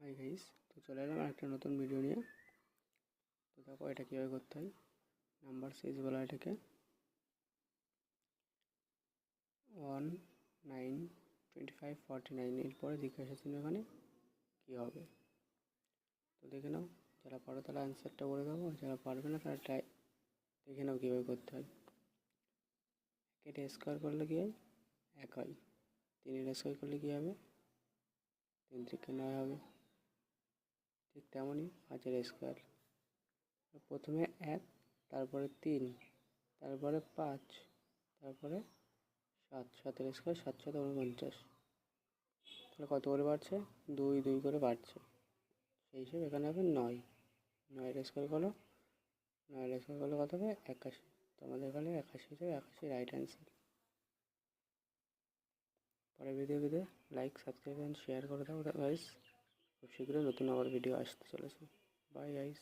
Hi guys, তো চলে এলাম একটা নতুন ভিডিও নিয়ে। তো দেখো এটা কীভাবে করতে হয়। নাম্বার সিরিজ বলা এটাকে 1 9 25 49, এরপরে জিজ্ঞাসা চিহ্ন এখানে কী হবে। তো দেখে নাও, যারা পারো তারা অ্যান্সারটা বলে দেবো, যারা পারবে না তারা দেখে নাও কীভাবে করতে হয়। একে স্কোয়ার করলে কী হয়? 1 হয়। 3 স্কোয়ার করলে কী হবে? 3 থেকে 9 হবে। ঠিক তেমনই 5 স্কোয়ার, প্রথমে 1, তারপরে 3, তারপরে 5, তারপরে 7, 7 স্কোয়ার 7 7 49। তাহলে কত করে বাড়ছে? 2 2 করে বাড়ছে। সেই হিসেবে এখানে হবে 9। 9 স্কোয়ার করো, 9 স্কোয়ার করলে কত হবে? 81। তো আমাদের এখানে 81 হিসেবে 81 রাইট অ্যান্সার। পরের ভিডিওতে লাইক, সাবস্ক্রাইব অ্যান্ড শেয়ার করে দাও গাইস। খুব শীঘ্রই নতুন আবার ভিডিও আসতে চলেছে। Bye guys.